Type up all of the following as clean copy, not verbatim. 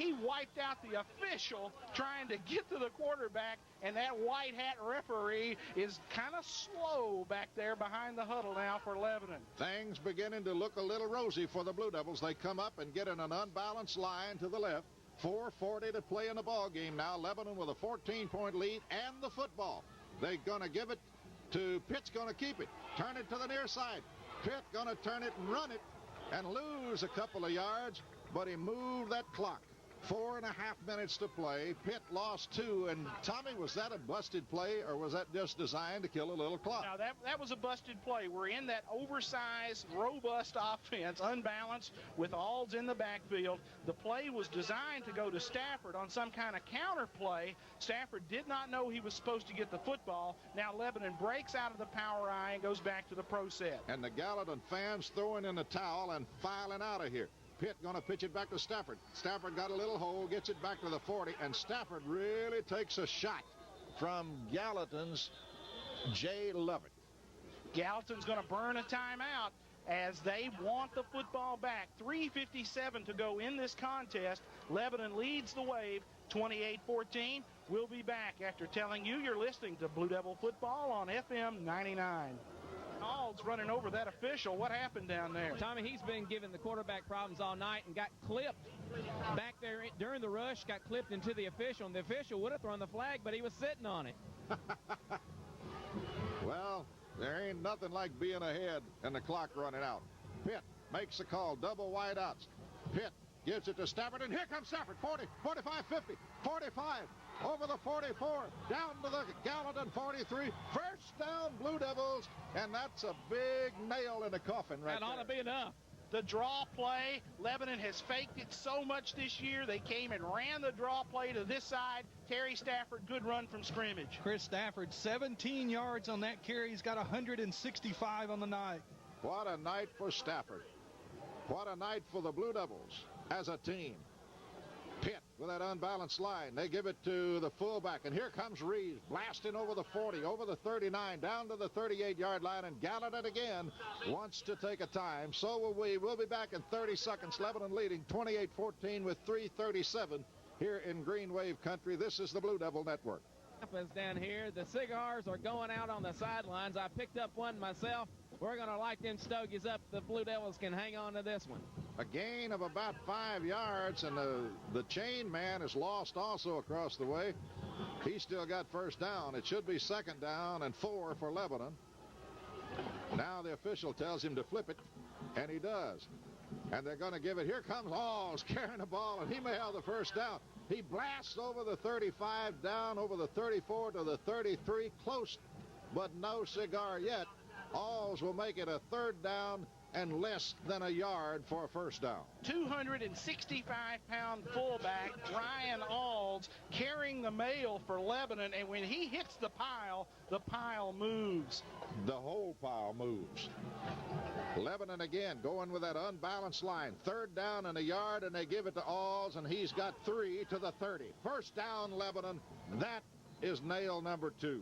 he wiped out the official trying to get to the quarterback, and that white hat referee is kind of slow back there behind the huddle now for Lebanon. Things beginning to look a little rosy for the Blue Devils. They come up and get in an unbalanced line to the left. 4:40 to play in the ball game now. Lebanon with a 14-point lead and the football. They're going to give it to Pitt's going to keep it. Turn it to the near side. Pitt going to turn it and run it and lose a couple of yards, but he moved that clock. 4.5 minutes to play. Pitt lost 2. And Tommy, was that a busted play, or was that just designed to kill a little clock? Now that was a busted play. We're in that oversized, robust offense, unbalanced, with Alds in the backfield. The play was designed to go to Stafford on some kind of counter play. Stafford did not know he was supposed to get the football. Now Lebanon breaks out of the power eye and goes back to the pro set. And the Gallatin fans throwing in the towel and filing out of here. Pitt going to pitch it back to Stafford. Stafford got a little hole, gets it back to the 40, and Stafford really takes a shot from Gallatin's Jay Lovett. Gallatin's going to burn a timeout as they want the football back. 3:57 to go in this contest. Lebanon leads the wave 28-14. We'll be back after telling you you're listening to Blue Devil Football on FM 99. Alds running over that official. What happened down there? Tommy, he's been giving the quarterback problems all night and got clipped back there during the rush, got clipped into the official, and the official would have thrown the flag, but he was sitting on it. Well, there ain't nothing like being ahead and the clock running out. Pitt makes the call, double wide outs. Pitt gives it to Stafford, and here comes Stafford. 40, 45, 50, 45, over the 44, down to the Gallatin 43. First down, Blue Devils, and that's a big nail in the coffin right there. That ought to be enough. The draw play, Lebanon has faked it so much this year. They came and ran the draw play to this side. Terry Stafford, good run from scrimmage. Chris Stafford, 17 yards on that carry. He's got 165 on the night. What a night for Stafford. What a night for the Blue Devils as a team. Pitt with that unbalanced line. They give it to the fullback, and here comes Reeves blasting over the 40, over the 39, down to the 38-yard line, and Gallatin again wants to take a time. So will we. We'll be back in 30 seconds. Lebanon leading 28-14 with 3:37 here in Green Wave Country. This is the Blue Devil Network. Down here, the cigars are going out on the sidelines. I picked up one myself. We're going to light them stogies up. The Blue Devils can hang on to this one. A gain of about 5 yards, and the chain man is lost also across the way. He still got first down. It should be second down and 4 for Lebanon. Now the official tells him to flip it, and he does. And they're going to give it. Here comes Alls carrying the ball, and he may have the first down. He blasts over the 35, down over the 34 to the 33, close, but no cigar yet. Alls will make it a third down and less than a yard for a first down. 265-pound fullback Ryan Alds carrying the mail for Lebanon, and when he hits the pile moves. The whole pile moves. Lebanon again going with that unbalanced line. Third down and a yard, and they give it to Alls, and he's got 3 to the 30. First down, Lebanon. That is nail number 2.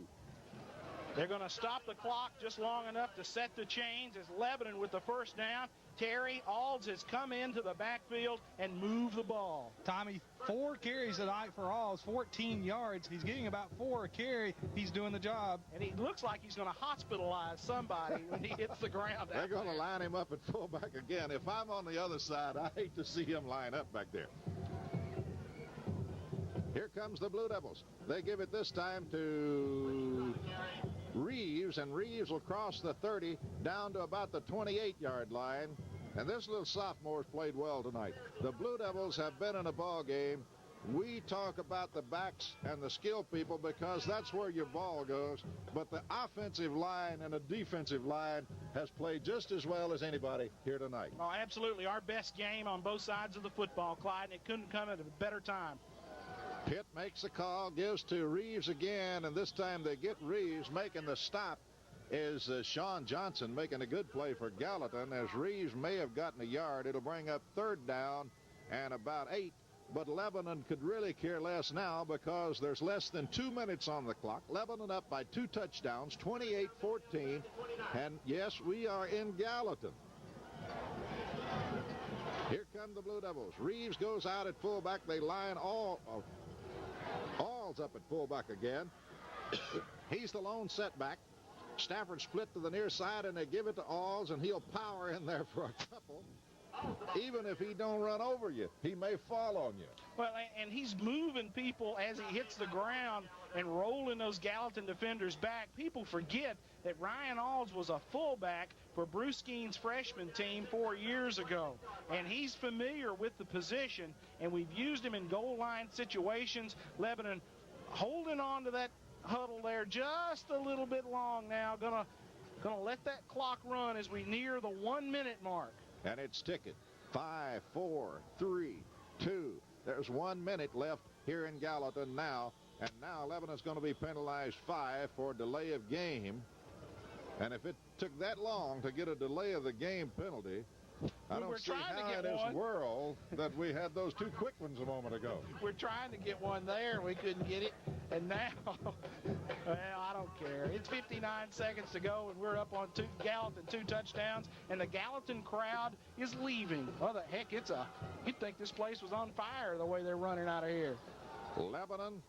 They're going to stop the clock just long enough to set the chains as Lebanon with the first down. Terry Alds has come into the backfield and moved the ball. Tommy, 4 carries tonight for Alds, 14 yards. He's getting about 4 a carry. He's doing the job. And he looks like he's going to hospitalize somebody when he hits the ground. They're going to line him up at fullback again. If I'm on the other side, I hate to see him line up back there. Here comes the Blue Devils. They give it this time to Reeves, and Reeves will cross the 30 down to about the 28-yard line. And this little sophomore's played well tonight. The Blue Devils have been in a ball game. We talk about the backs and the skill people because that's where your ball goes. But the offensive line and the defensive line has played just as well as anybody here tonight. Oh, absolutely. Our best game on both sides of the football, Clyde, and it couldn't come at a better time. Pitt makes the call, gives to Reeves again, and this time they get Reeves. Making the stop is Sean Johnson, making a good play for Gallatin, as Reeves may have gotten a yard. It'll bring up third down and about 8, but Lebanon could really care less now because there's less than 2 minutes on the clock. Lebanon up by 2 touchdowns, 28-14, and yes, we are in Gallatin. Here comes again, the Blue Devils. Reeves goes out at fullback. They line All's up at fullback again. He's the lone setback. Stafford split to the near side, and they give it to Alls, and he'll power in there for a couple. Even if he don't run over you, he may fall on you. Well, and he's moving people as he hits the ground and rolling those Gallatin defenders back. People forget that Ryan Alls was a fullback for Bruce Skeen's freshman team 4 years ago. And he's familiar with the position, and we've used him in goal line situations. Lebanon holding on to that huddle there just a little bit long now. Gonna let that clock run as we near the 1 minute mark. And it's ticking. 5, 4, 3, 2. There's 1 minute left here in Gallatin now. And now Lebanon's going to be penalized 5 for delay of game. And if it took that long to get a delay of the game penalty, I don't see how in this world that we had those 2 quick ones a moment ago. We're trying to get one there, and we couldn't get it. And now, well, I don't care. It's 59 seconds to go, and we're up on Gallatin 2 touchdowns, and the Gallatin crowd is leaving. Well, the heck, you'd think this place was on fire the way they're running out of here. Lebanon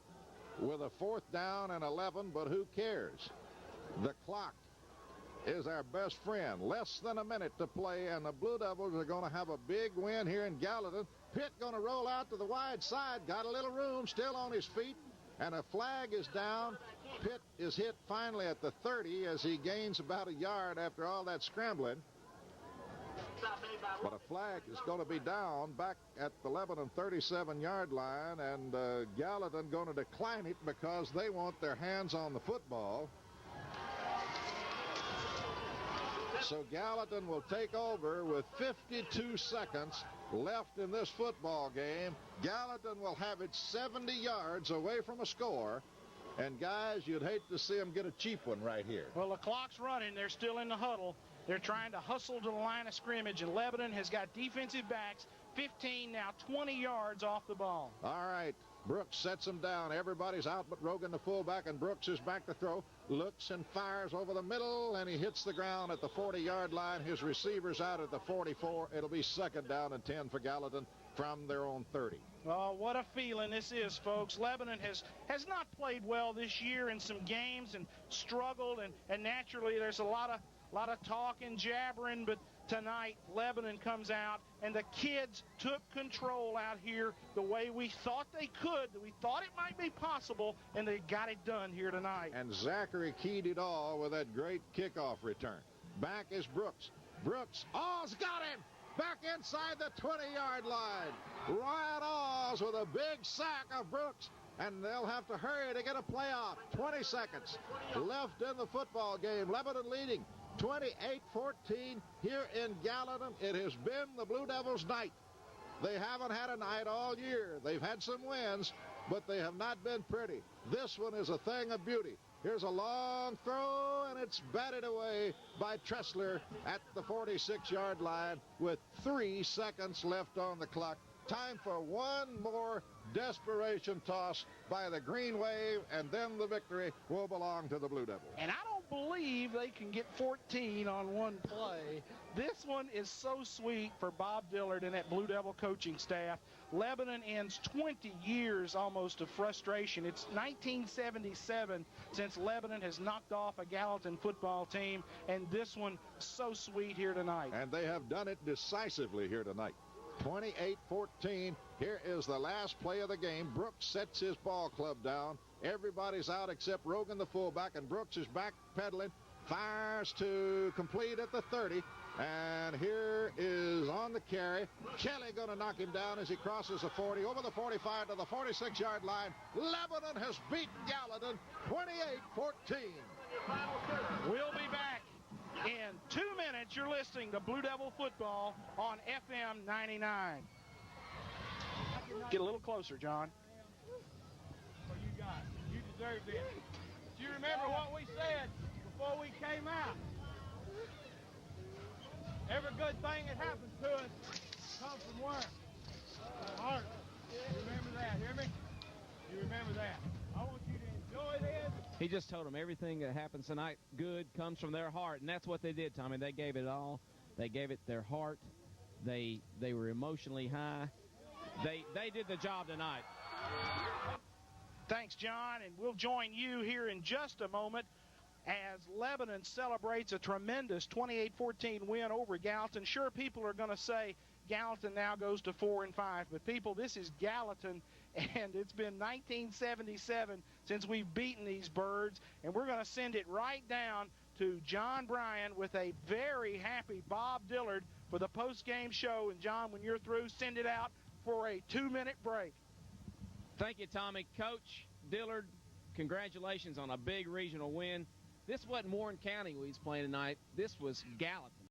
with a 4th down and 11, but who cares? The clock is our best friend. Less than a minute to play, and the Blue Devils are going to have a big win here in Gallatin. Pitt going to roll out to the wide side. Got a little room, still on his feet, and a flag is down. Pitt is hit finally at the 30 as he gains about a yard after all that scrambling. But a flag is going to be down back at the Lebanon 37-yard line, and Gallatin going to decline it because they want their hands on the football. So Gallatin will take over with 52 seconds left in this football game. Gallatin will have it 70 yards away from a score. And, guys, you'd hate to see them get a cheap one right here. Well, the clock's running. They're still in the huddle. They're trying to hustle to the line of scrimmage, and Lebanon has got defensive backs 15, now 20 yards off the ball. All right. Brooks sets him down. Everybody's out but Rogan, the fullback, and Brooks is back to throw. Looks and fires over the middle, and he hits the ground at the 40-yard line. His receiver's out at the 44. It'll be 2nd down and 10 for Gallatin from their own 30. Oh, what a feeling this is, folks. Lebanon has not played well this year in some games and struggled, and naturally there's a lot of talk and jabbering, but tonight Lebanon comes out, and the kids took control out here the way we thought they could. We thought it might be possible, and they got it done here tonight. And Zachary keyed it all with that great kickoff return. Back is Brooks. Brooks, All's got him! Back inside the 20-yard line. Ryan Alls with a big sack of Brooks, and they'll have to hurry to get a playoff. 20 seconds left in the football game. Lebanon leading 28-14 here in Gallatin. It has been the Blue Devils' night. They haven't had a night all year. They've had some wins, but they have not been pretty. This one is a thing of beauty. Here's a long throw, and it's batted away by Tressler at the 46-yard line with 3 seconds left on the clock. Time for one more desperation toss by the Green Wave, and then the victory will belong to the Blue Devils. And I don't believe they can get 14 on one play. This one is so sweet for Bob Dillard and that Blue Devil coaching staff. Lebanon ends 20 years almost of frustration. It's 1977 since Lebanon has knocked off a Gallatin football team, and this one so sweet here tonight. And they have done it decisively here tonight. 28-14. Here is the last play of the game. Brooks sets his ball club down. Everybody's out except Rogan, the fullback, and Brooks is back pedaling. Fires to complete at the 30. And here is on the carry. Kelly going to knock him down as he crosses the 40, over the 45 to the 46-yard line. Lebanon has beaten Gallatin 28-14. We'll be back in 2 minutes. You're listening to Blue Devil Football on FM 99. Get a little closer, John. What you got? You deserve this. Do you remember what we said before we came out? Every good thing that happens to us comes from where? The heart. Remember that. Hear me? You remember that. I want you to enjoy this. He just told them everything that happens tonight good comes from their heart, and that's what they did, Tommy. They gave it all. They gave it their heart. They were emotionally high. They did the job tonight. Thanks, John, and we'll join you here in just a moment as Lebanon celebrates a tremendous 28-14 win over Gallatin. Sure, people are going to say Gallatin now goes to 4-5, but people, this is Gallatin, and it's been 1977 since we've beaten these birds, and we're going to send it right down to John Bryan with a very happy Bob Dillard for the post-game show. And John, when you're through, send it out for a 2-minute break. Thank you, Tommy. Coach Dillard, congratulations on a big regional win. This wasn't Warren County we was playing tonight. This was Gallatin.